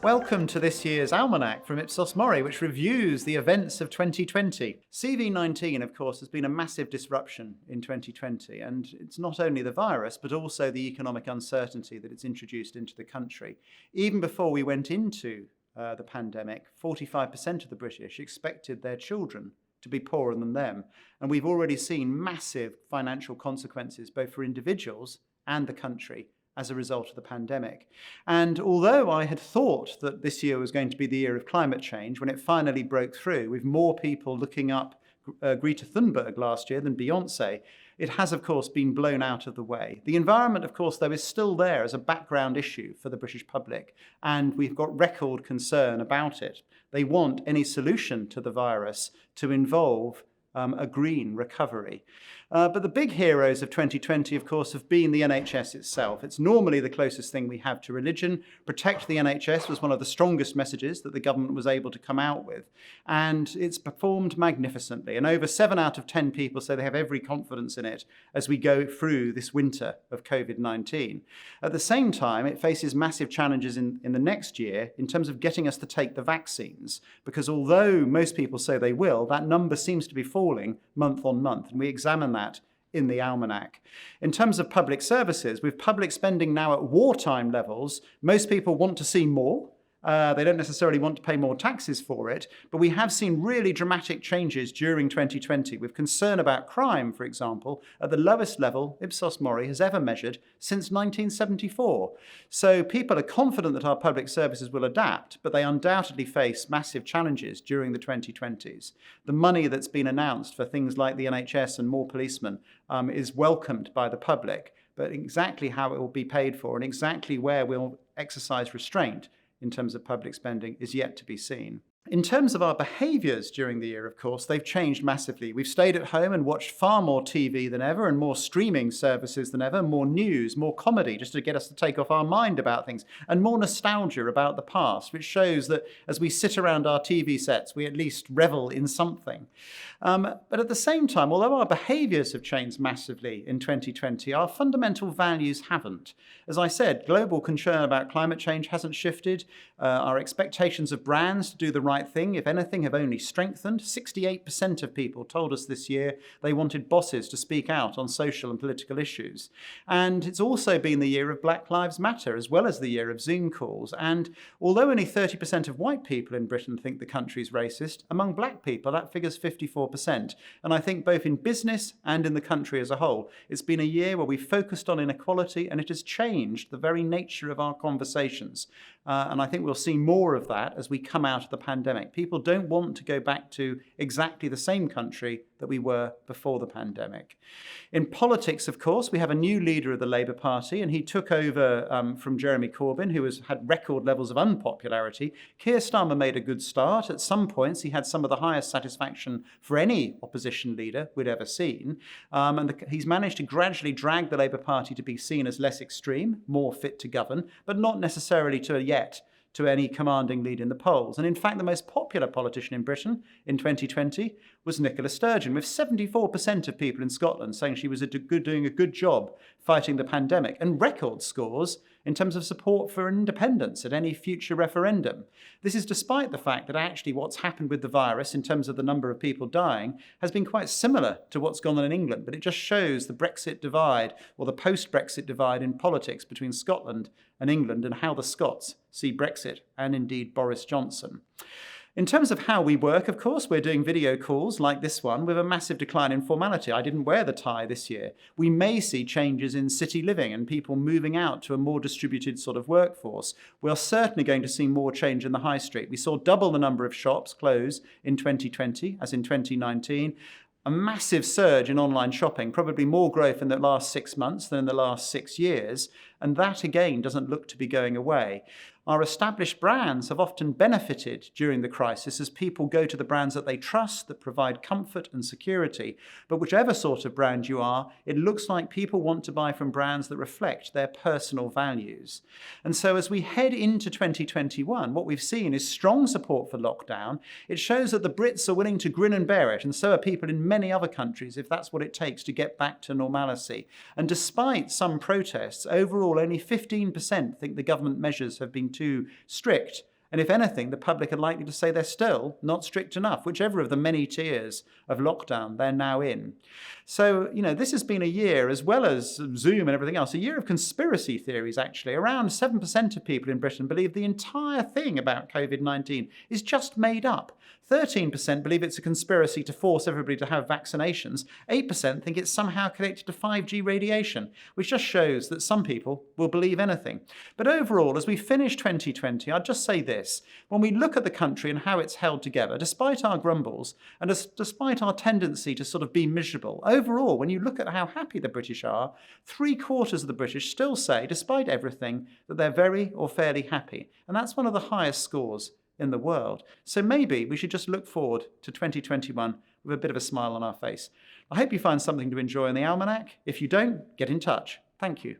Welcome to this year's Almanac from Ipsos MORI, which reviews the events of 2020. CV-19, of course, has been a massive disruption in 2020, and it's not only the virus, but also the economic uncertainty that it's introduced into the country. Even before we went into the pandemic, 45% of the British expected their children to be poorer than them, and we've already seen massive financial consequences, both for individuals and the country, as a result of the pandemic. And although I had thought that this year was going to be the year of climate change, when it finally broke through, with more people looking up Greta Thunberg last year than Beyonce, it has, of course, been blown out of the way. The environment, of course, though, is still there as a background issue for the British public, and we've got record concern about it. They want any solution to the virus to involve a green recovery. But the big heroes of 2020, of course, have been the NHS itself. It's normally the closest thing we have to religion. Protect the NHS was one of the strongest messages that the government was able to come out with. And it's performed magnificently. And over 7 out of 10 people say they have every confidence in it as we go through this winter of COVID-19. At the same time, it faces massive challenges in the next year in terms of getting us to take the vaccines. Because although most people say they will, that number seems to be falling month on month. And we examine that in the Almanac. In terms of public services, with public spending now at wartime levels, most people want to see more. They don't necessarily want to pay more taxes for it, but we have seen really dramatic changes during 2020 with concern about crime, for example, at the lowest level Ipsos MORI has ever measured since 1974. So people are confident that our public services will adapt, but they undoubtedly face massive challenges during the 2020s. The money that's been announced for things like the NHS and more policemen is welcomed by the public, but exactly how it will be paid for and exactly where we'll exercise restraint in terms of public spending is yet to be seen. In terms of our behaviours during the year, of course, they've changed massively. We've stayed at home and watched far more TV than ever and more streaming services than ever, more news, more comedy, just to get us to take off our mind about things, and more nostalgia about the past, which shows that as we sit around our TV sets, we at least revel in something. But at the same time, although our behaviours have changed massively in 2020, our fundamental values haven't. As I said, global concern about climate change hasn't shifted. Our expectations of brands to do the right thing, if anything, have only strengthened. 68% of people told us this year they wanted bosses to speak out on social and political issues. And it's also been the year of Black Lives Matter, as well as the year of Zoom calls. And although only 30% of white people in Britain think the country's racist, among black people that figure's 54%. And I think both in business and in the country as a whole, it's been a year where we focused on inequality, and it has changed the very nature of our conversations. And I think we'll see more of that as we come out of the pandemic. People don't want to go back to exactly the same country that we were before the pandemic. In politics, of course, we have a new leader of the Labour Party, and he took over from Jeremy Corbyn, who has had record levels of unpopularity. Keir Starmer made a good start. At some points, he had some of the highest satisfaction for any opposition leader we'd ever seen. He's managed to gradually drag the Labour Party to be seen as less extreme, more fit to govern, but not necessarily to any commanding lead in the polls. And in fact, the most popular politician in Britain in 2020 was Nicola Sturgeon, with 74% of people in Scotland saying she was doing a good job fighting the pandemic, and record scores in terms of support for independence at any future referendum. This is despite the fact that actually what's happened with the virus in terms of the number of people dying has been quite similar to what's gone on in England, but it just shows the Brexit divide or the post-Brexit divide in politics between Scotland and England and how the Scots see Brexit and indeed Boris Johnson. In terms of how we work, of course, we're doing video calls like this one with a massive decline in formality. I didn't wear the tie this year. We may see changes in city living and people moving out to a more distributed sort of workforce. We're certainly going to see more change in the high street. We saw double the number of shops close in 2020 as in 2019. A massive surge in online shopping, probably more growth in the last 6 months than in the last 6 years. And that, again, doesn't look to be going away. Our established brands have often benefited during the crisis as people go to the brands that they trust, that provide comfort and security. But whichever sort of brand you are, it looks like people want to buy from brands that reflect their personal values. And so as we head into 2021, what we've seen is strong support for lockdown. It shows that the Brits are willing to grin and bear it, and so are people in many other countries, if that's what it takes to get back to normalcy. And despite some protests, overall only 15% think the government measures have been too strict And if anything, the public are likely to say they're still not strict enough, whichever of the many tiers of lockdown they're now in. So, this has been a year, as well as Zoom and everything else, a year of conspiracy theories, actually. Around 7% of people in Britain believe the entire thing about COVID-19 is just made up. 13% believe it's a conspiracy to force everybody to have vaccinations. 8% think it's somehow connected to 5G radiation, which just shows that some people will believe anything. But overall, as we finish 2020, I'd just say this. When we look at the country and how it's held together, despite our grumbles and despite our tendency to sort of be miserable, overall, when you look at how happy the British are, 3/4 of the British still say, despite everything, that they're very or fairly happy. And that's one of the highest scores in the world. So maybe we should just look forward to 2021 with a bit of a smile on our face. I hope you find something to enjoy in the Almanac. If you don't, get in touch. Thank you.